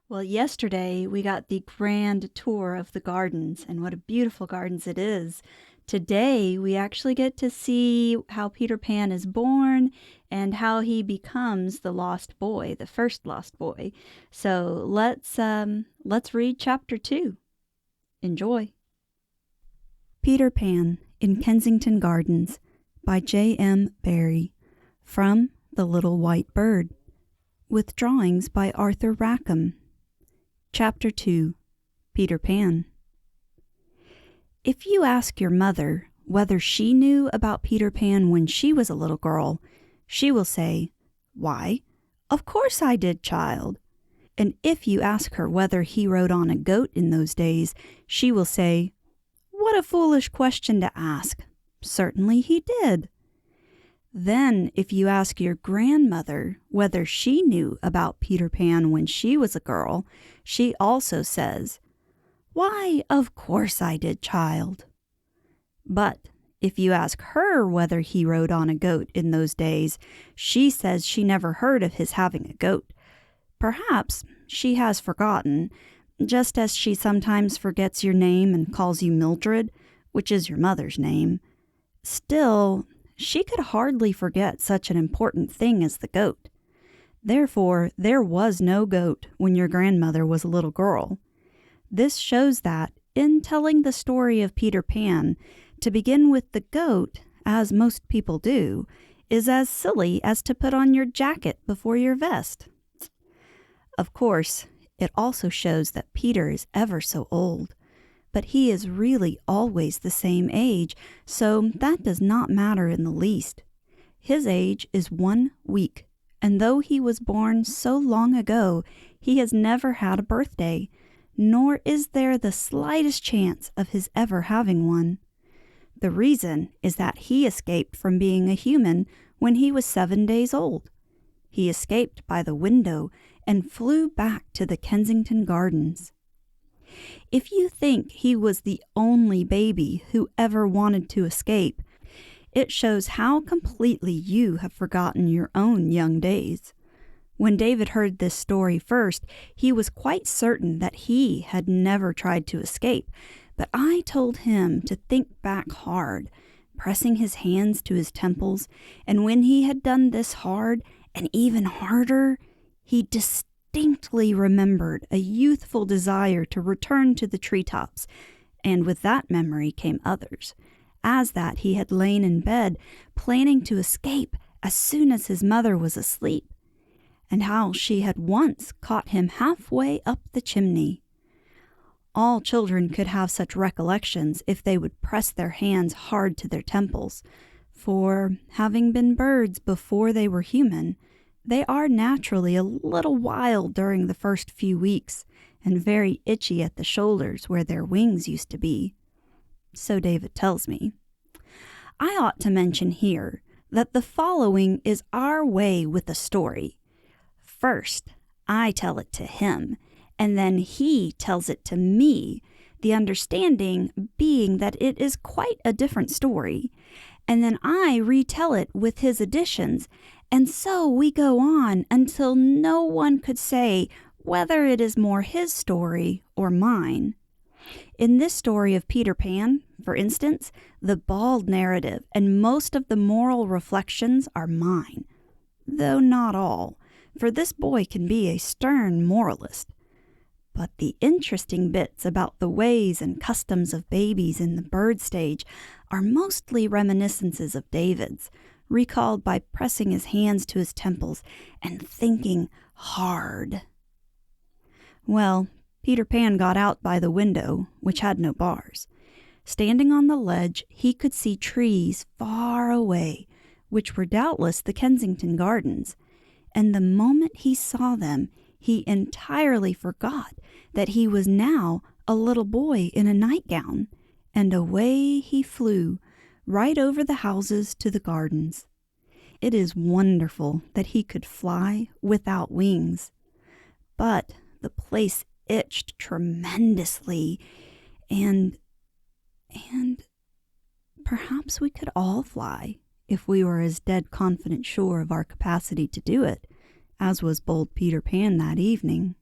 Well, yesterday we got the grand tour of the gardens, and what a beautiful gardens it is. Today we actually get to see how Peter Pan is born and how he becomes the lost boy, the first lost boy. So let's read chapter 2. Enjoy. Peter Pan in Kensington Gardens by J.M. Barrie, from The Little White Bird, with drawings by Arthur Rackham. Chapter 2. Peter Pan. If you ask your mother whether she knew about Peter Pan when she was a little girl, she will say, "Why, of course I did, child." And if you ask her whether he rode on a goat in those days, she will say, "What a foolish question to ask. Certainly he did." Then, if you ask your grandmother whether she knew about Peter Pan when she was a girl, she also says, "Why, of course I did, child." But if you ask her whether he rode on a goat in those days, she says she never heard of his having a goat. Perhaps she has forgotten, just as she sometimes forgets your name and calls you Mildred, which is your mother's name. Still, she could hardly forget such an important thing as the goat. Therefore, there was no goat when your grandmother was a little girl. This shows that, in telling the story of Peter Pan, to begin with the goat, as most people do, is as silly as to put on your jacket before your vest. Of course, it also shows that Peter is ever so old. But he is really always the same age, so that does not matter in the least. His age is 1 week, and though he was born so long ago, he has never had a birthday, nor is there the slightest chance of his ever having one. The reason is that he escaped from being a human when he was 7 days old. He escaped by the window and flew back to the Kensington Gardens. If you think he was the only baby who ever wanted to escape, it shows how completely you have forgotten your own young days. When David heard this story first, he was quite certain that he had never tried to escape, but I told him to think back hard, pressing his hands to his temples, and when he had done this hard and even harder, he distinctly remembered a youthful desire to return to the treetops, and with that memory came others, as that he had lain in bed planning to escape as soon as his mother was asleep, and how she had once caught him halfway up the chimney. All children could have such recollections if they would press their hands hard to their temples, for, having been birds before they were human, they are naturally a little wild during the first few weeks, and very itchy at the shoulders where their wings used to be. So David tells me. I ought to mention here that the following is our way with a story. First, I tell it to him, and then he tells it to me, the understanding being that it is quite a different story, and then I retell it with his additions, and so we go on until no one could say whether it is more his story or mine. In this story of Peter Pan, for instance, the bald narrative and most of the moral reflections are mine, though not all, for this boy can be a stern moralist. But the interesting bits about the ways and customs of babies in the bird stage are mostly reminiscences of David's, recalled by pressing his hands to his temples and thinking hard. Well, Peter Pan got out by the window, which had no bars. Standing on the ledge, he could see trees far away, which were doubtless the Kensington Gardens, and the moment he saw them, he entirely forgot that he was now a little boy in a nightgown, and away he flew, right over the houses to the gardens. It is wonderful that he could fly without wings. But the place itched tremendously, and perhaps we could all fly if we were as dead confident sure of our capacity to do it, as was bold Peter Pan that evening.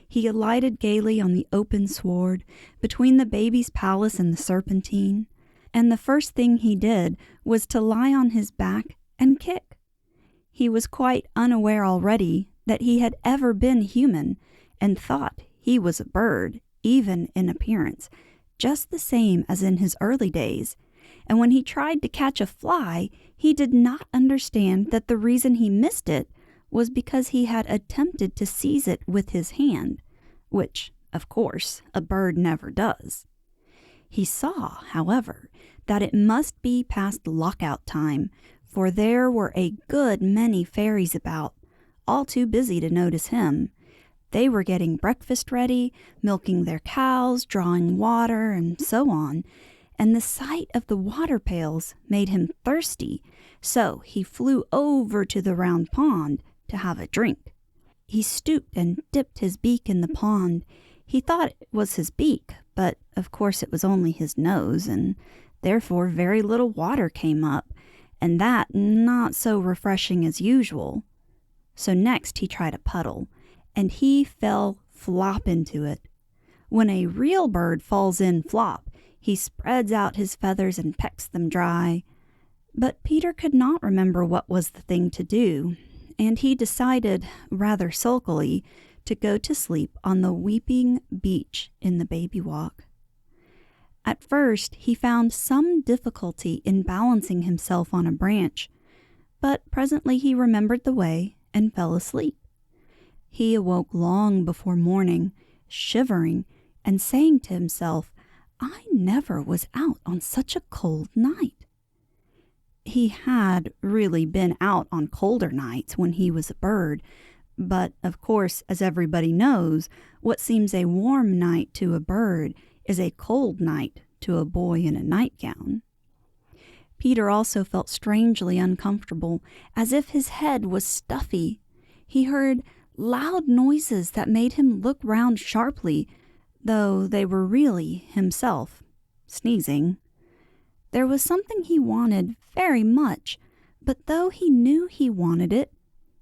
he alighted gaily on the open sward between the baby's palace and the Serpentine, and the first thing he did was to lie on his back and kick. He was quite unaware already that he had ever been human, and thought he was a bird, even in appearance, just the same as in his early days. And when he tried to catch a fly, he did not understand that the reason he missed it was because he had attempted to seize it with his hand, which, of course, a bird never does. He saw, however, that it must be past lockout time, for there were a good many fairies about, all too busy to notice him. They were getting breakfast ready, milking their cows, drawing water, and so on, and the sight of the water pails made him thirsty, so he flew over to the round pond to have a drink. He stooped and dipped his beak in the pond. He thought it was his beak, but of course it was only his nose, and therefore very little water came up, and that not so refreshing as usual. So next he tried a puddle, and he fell flop into it. When a real bird falls in flop, he spreads out his feathers and pecks them dry. But Peter could not remember what was the thing to do, and he decided, rather sulkily, to go to sleep on the weeping beach in the baby walk. At first, he found some difficulty in balancing himself on a branch, but presently he remembered the way and fell asleep. He awoke long before morning, shivering and saying to himself, "I never was out on such a cold night." He had really been out on colder nights when he was a bird, but of course, as everybody knows, what seems a warm night to a bird is a cold night to a boy in a nightgown. Peter also felt strangely uncomfortable, as if his head was stuffy. He heard loud noises that made him look round sharply, though they were really himself, sneezing. There was something he wanted very much, but though he knew he wanted it,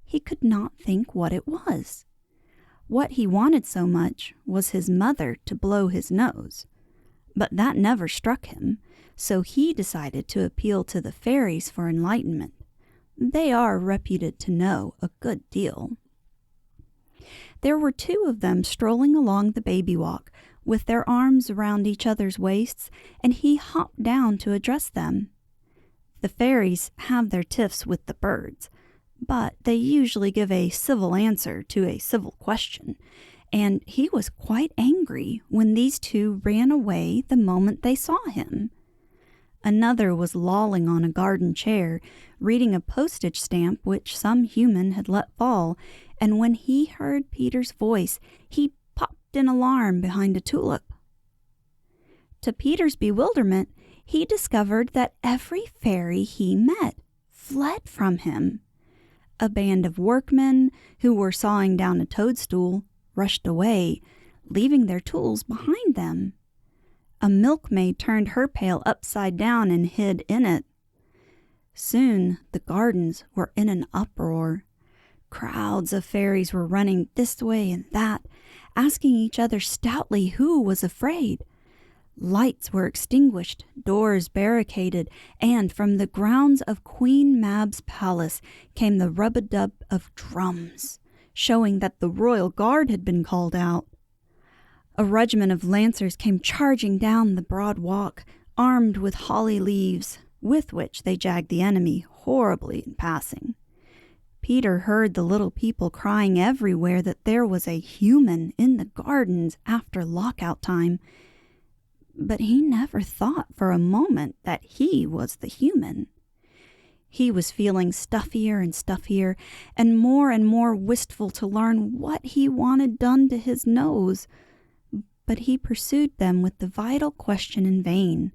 he could not think what it was. What he wanted so much was his mother to blow his nose, but that never struck him, so he decided to appeal to the fairies for enlightenment. They are reputed to know a good deal. There were 2 of them strolling along the baby walk, with their arms around each other's waists, and he hopped down to address them. The fairies have their tiffs with the birds, but they usually give a civil answer to a civil question, and he was quite angry when these 2 ran away the moment they saw him. Another was lolling on a garden chair, reading a postage stamp which some human had let fall, and when he heard Peter's voice, he popped in alarm behind a tulip. To Peter's bewilderment, he discovered that every fairy he met fled from him. A band of workmen who were sawing down a toadstool rushed away, leaving their tools behind them. A milkmaid turned her pail upside down and hid in it. Soon the gardens were in an uproar. Crowds of fairies were running this way and that, asking each other stoutly who was afraid. Lights were extinguished, doors barricaded, and from the grounds of Queen Mab's palace came the rub-a-dub of drums, showing that the royal guard had been called out. A regiment of lancers came charging down the broad walk, armed with holly leaves, with which they jagged the enemy horribly in passing. Peter heard the little people crying everywhere that there was a human in the gardens after lockout time, but he never thought for a moment that he was the human. He was feeling stuffier and stuffier, and more wistful to learn what he wanted done to his nose. But he pursued them with the vital question in vain.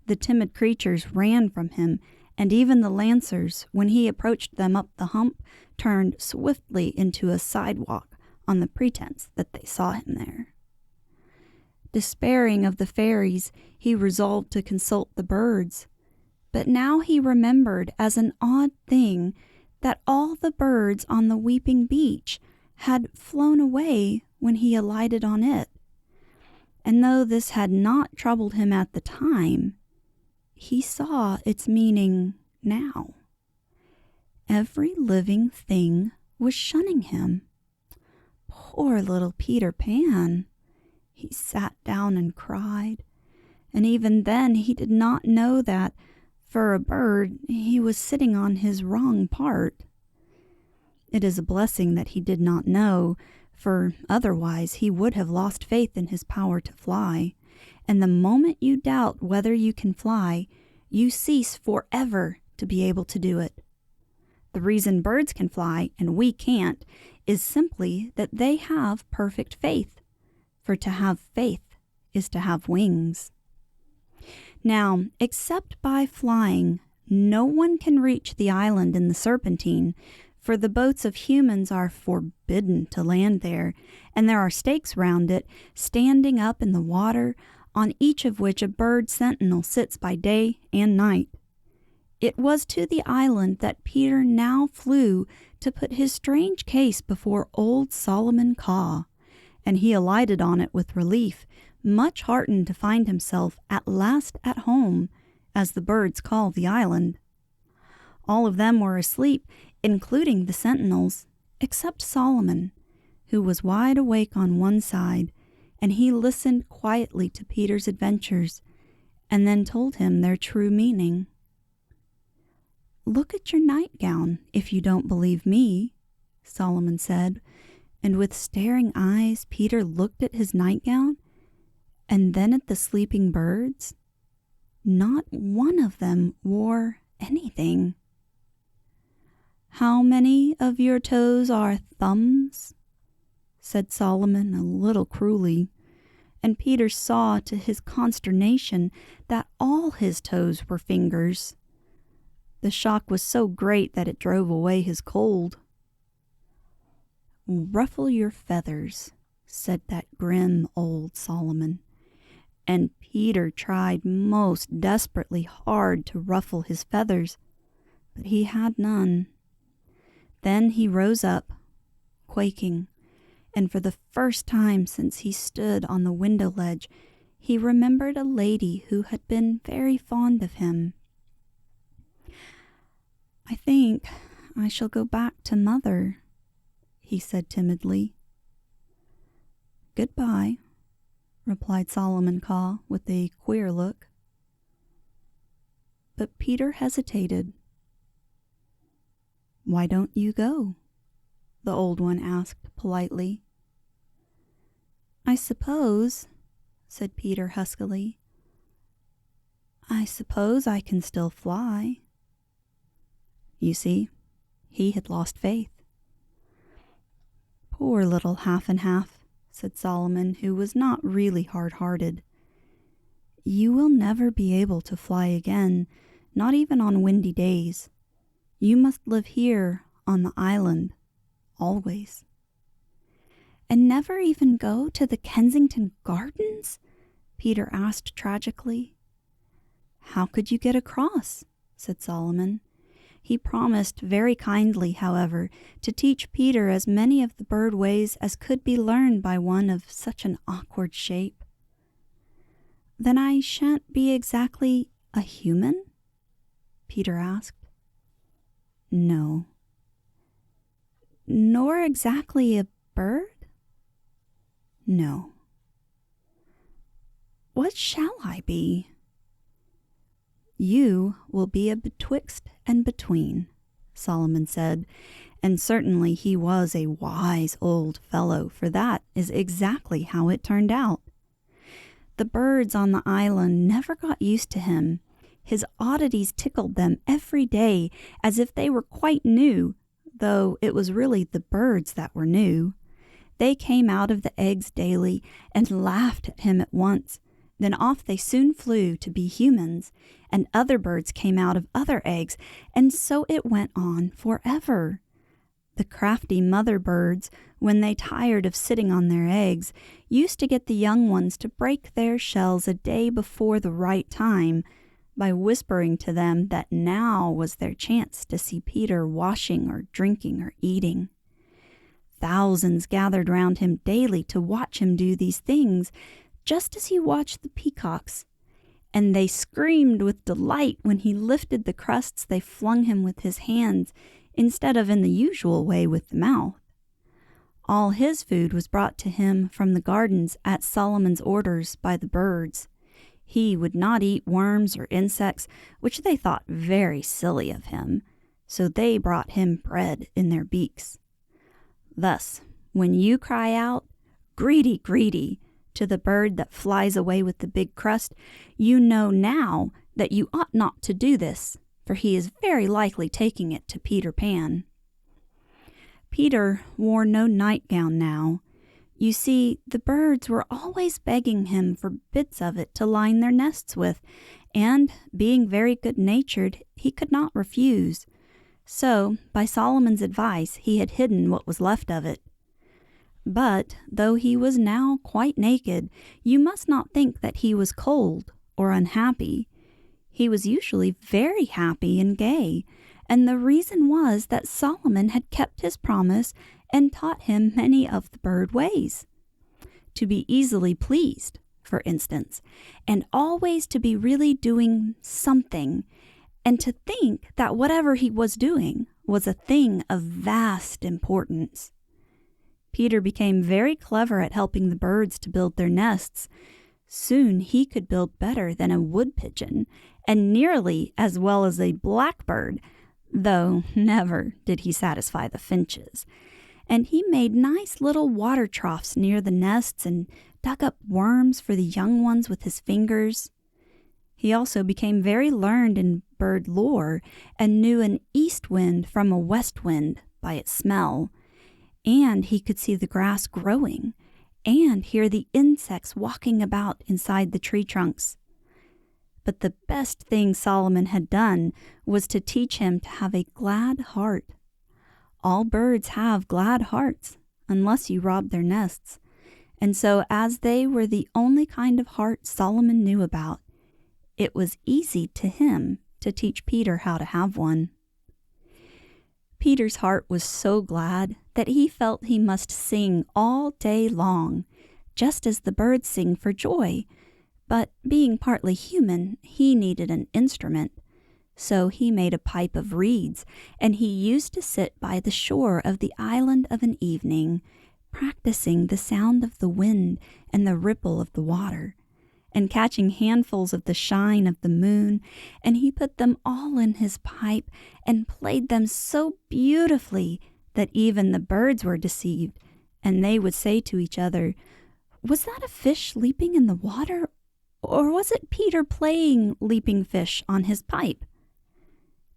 The timid creatures ran from him, and even the lancers, when he approached them up the hump, turned swiftly into a sidewalk on the pretense that they saw him there. Despairing of the fairies, he resolved to consult the birds. But now he remembered as an odd thing that all the birds on the weeping beach had flown away when he alighted on it. And though this had not troubled him at the time, he saw its meaning now. Every living thing was shunning him. Poor little Peter Pan! He sat down and cried, and even then he did not know that, for a bird, he was sitting on his wrong part. It is a blessing that he did not know, for otherwise he would have lost faith in his power to fly. And the moment you doubt whether you can fly, you cease forever to be able to do it. The reason birds can fly and we can't is simply that they have perfect faith. For to have faith is to have wings. Now, except by flying, no one can reach the island in the Serpentine, for the boats of humans are forbidden to land there, and there are stakes round it, standing up in the water, on each of which a bird sentinel sits by day and night. It was to the island that Peter now flew to put his strange case before old Solomon Caw, and he alighted on it with relief, much heartened to find himself at last at home, as the birds call the island. All of them were asleep, including the sentinels, except Solomon, who was wide awake on one side, and he listened quietly to Peter's adventures, and then told him their true meaning. "Look at your nightgown, if you don't believe me," Solomon said, and with staring eyes Peter looked at his nightgown, and then at the sleeping birds. Not one of them wore anything. "How many of your toes are thumbs?" said Solomon a little cruelly, and Peter saw to his consternation that all his toes were fingers. The shock was so great that it drove away his cold. "Ruffle your feathers," said that grim old Solomon, and Peter tried most desperately hard to ruffle his feathers, but he had none. Then he rose up, quaking, and for the first time since he stood on the window ledge, he remembered a lady who had been very fond of him. "I think I shall go back to Mother," he said timidly. "Goodbye," replied Solomon Caw with a queer look. But Peter hesitated. "Why don't you go?" the old one asked politely. "I suppose," said Peter huskily, "I suppose I can still fly." You see, he had lost faith. "Poor little half and half," said Solomon, who was not really hard-hearted. "You will never be able to fly again, not even on windy days. You must live here on the island, always." "And never even go to the Kensington Gardens?" Peter asked tragically. "How could you get across?" said Solomon. He promised very kindly, however, to teach Peter as many of the bird ways as could be learned by one of such an awkward shape. "Then I shan't be exactly a human?" Peter asked. "No." "Nor exactly a bird?" "No." "What shall I be?" "You will be a betwixt and between," Solomon said, and certainly he was a wise old fellow, for that is exactly how it turned out. The birds on the island never got used to him. His oddities tickled them every day as if they were quite new, though it was really the birds that were new. They came out of the eggs daily and laughed at him at once. Then off they soon flew to be humans, and other birds came out of other eggs, and so it went on forever. The crafty mother birds, when they tired of sitting on their eggs, used to get the young ones to break their shells a day before the right time, by whispering to them that now was their chance to see Peter washing or drinking or eating. Thousands gathered round him daily to watch him do these things, just as he watched the peacocks. And they screamed with delight when he lifted the crusts they flung him with his hands, instead of in the usual way with the mouth. All his food was brought to him from the gardens at Solomon's orders by the birds. He would not eat worms or insects, which they thought very silly of him, so they brought him bread in their beaks. Thus, when you cry out, "Greedy, greedy," to the bird that flies away with the big crust, you know now that you ought not to do this, for he is very likely taking it to Peter Pan. Peter wore no nightgown now. You see, the birds were always begging him for bits of it to line their nests with, and, being very good-natured, he could not refuse. So, by Solomon's advice, he had hidden what was left of it. But, though he was now quite naked, you must not think that he was cold or unhappy. He was usually very happy and gay, and the reason was that Solomon had kept his promise and taught him many of the bird ways. To be easily pleased, for instance, and always to be really doing something, and to think that whatever he was doing was a thing of vast importance. Peter became very clever at helping the birds to build their nests. Soon he could build better than a wood pigeon, and nearly as well as a blackbird, though never did he satisfy the finches. And he made nice little water troughs near the nests and dug up worms for the young ones with his fingers. He also became very learned in bird lore and knew an east wind from a west wind by its smell. And he could see the grass growing and hear the insects walking about inside the tree trunks. But the best thing Solomon had done was to teach him to have a glad heart. All birds have glad hearts, unless you rob their nests. And so, as they were the only kind of heart Solomon knew about, it was easy to him to teach Peter how to have one. Peter's heart was so glad that he felt he must sing all day long, just as the birds sing for joy. But being partly human, he needed an instrument. So he made a pipe of reeds, and he used to sit by the shore of the island of an evening, practicing the sound of the wind and the ripple of the water, and catching handfuls of the shine of the moon, and he put them all in his pipe and played them so beautifully that even the birds were deceived, and they would say to each other, "Was that a fish leaping in the water, or was it Peter playing leaping fish on his pipe?"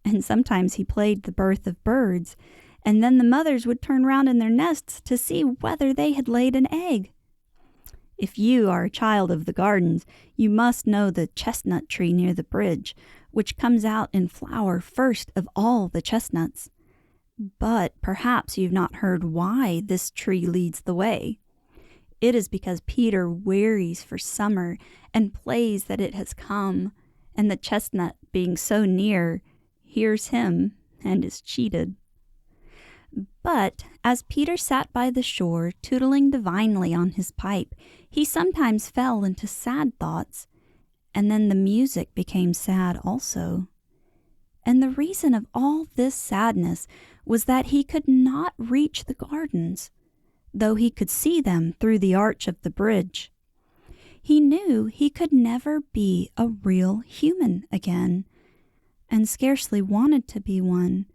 And sometimes he played the birth of birds, and then the mothers would turn round in their nests to see whether they had laid an egg. If you are a child of the gardens, you must know the chestnut tree near the bridge, which comes out in flower first of all the chestnuts. But perhaps you've not heard why this tree leads the way. It is because Peter wearies for summer and plays that it has come, and the chestnut, being so near, hears him and is cheated. But as Peter sat by the shore, tootling divinely on his pipe, he sometimes fell into sad thoughts, and then the music became sad also. And the reason of all this sadness was that he could not reach the gardens, though he could see them through the arch of the bridge. He knew he could never be a real human again, and scarcely wanted to be one.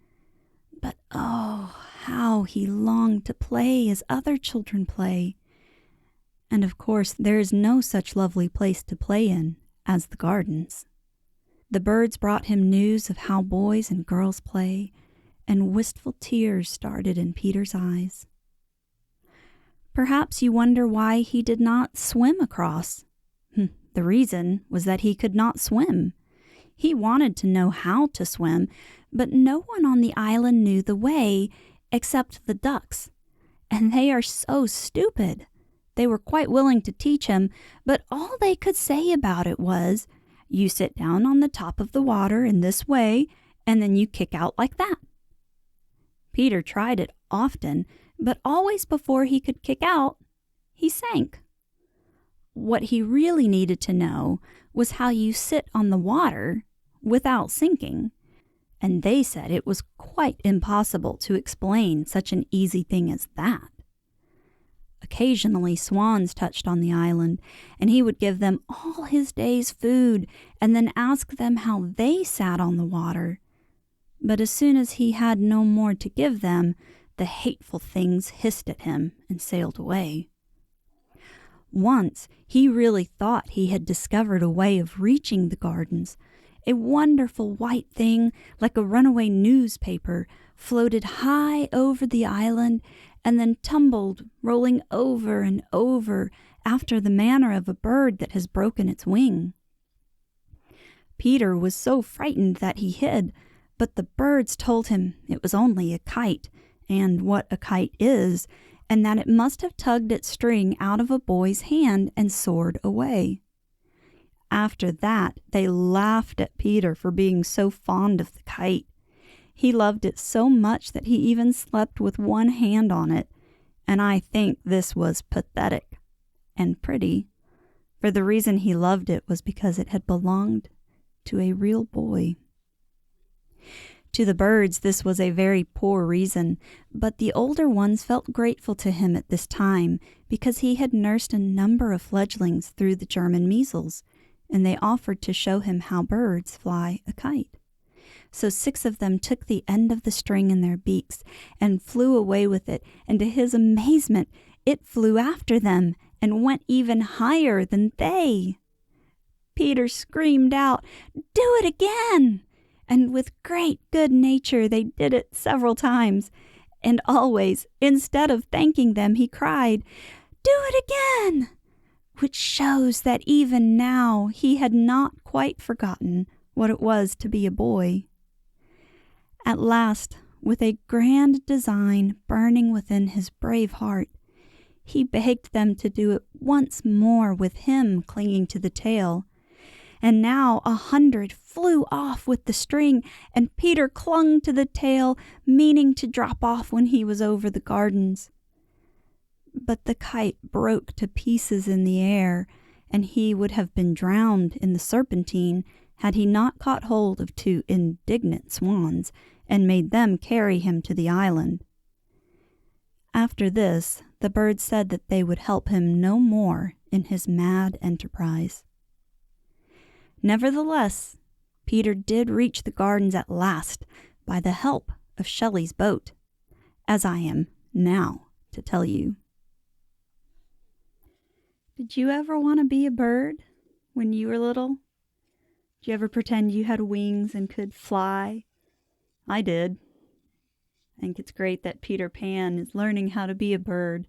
But oh, how he longed to play as other children play. And of course, there is no such lovely place to play in as the gardens. The birds brought him news of how boys and girls play, and wistful tears started in Peter's eyes. Perhaps you wonder why he did not swim across. The reason was that he could not swim. He wanted to know how to swim, but no one on the island knew the way except the ducks, and they are so stupid. They were quite willing to teach him, but all they could say about it was, "You sit down on the top of the water in this way, and then you kick out like that." Peter tried it often, but always before he could kick out, he sank. What he really needed to know was how you sit on the water without sinking, and they said it was quite impossible to explain such an easy thing as that. Occasionally, swans touched on the island, and he would give them all his day's food and then ask them how they sat on the water. But as soon as he had no more to give them, the hateful things hissed at him and sailed away. Once, he really thought he had discovered a way of reaching the gardens. A wonderful white thing, like a runaway newspaper, floated high over the island and then tumbled, rolling over and over after the manner of a bird that has broken its wing. Peter was so frightened that he hid, but the birds told him it was only a kite, and what a kite is, and that it must have tugged its string out of a boy's hand and soared away. After that, they laughed at Peter for being so fond of the kite. He loved it so much that he even slept with one hand on it, and I think this was pathetic and pretty, for the reason he loved it was because it had belonged to a real boy. To the birds, this was a very poor reason, but the older ones felt grateful to him at this time because he had nursed a number of fledglings through the German measles, and they offered to show him how birds fly a kite. So 6 of them took the end of the string in their beaks and flew away with it, and to his amazement, it flew after them and went even higher than they. Peter screamed out, "Do it again!" And with great good nature they did it several times, and always, instead of thanking them, he cried, "Do it again!" which shows that even now he had not quite forgotten what it was to be a boy. At last, with a grand design burning within his brave heart, he begged them to do it once more with him clinging to the tail. And now 100 flew off with the string, and Peter clung to the tail, meaning to drop off when he was over the gardens. But the kite broke to pieces in the air, and he would have been drowned in the Serpentine had he not caught hold of 2 indignant swans and made them carry him to the island. After this, the birds said that they would help him no more in his mad enterprise. Nevertheless, Peter did reach the gardens at last by the help of Shelley's boat, as I am now to tell you. Did you ever want to be a bird when you were little? Did you ever pretend you had wings and could fly? I did. I think it's great that Peter Pan is learning how to be a bird,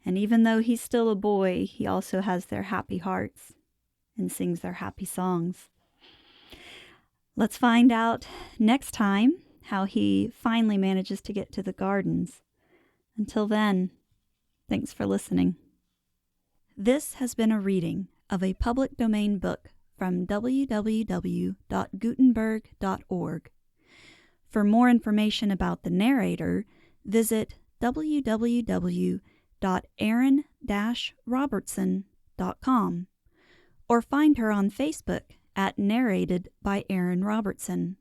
and even though he's still a boy, he also has their happy hearts and sings their happy songs. Let's find out next time how he finally manages to get to the gardens. Until then, thanks for listening. This has been a reading of a public domain book from www.gutenberg.org. For more information about the narrator, visit www.erin-robertson.com or find her on Facebook at Narrated by Erin Robertson.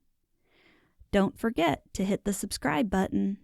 Don't forget to hit the subscribe button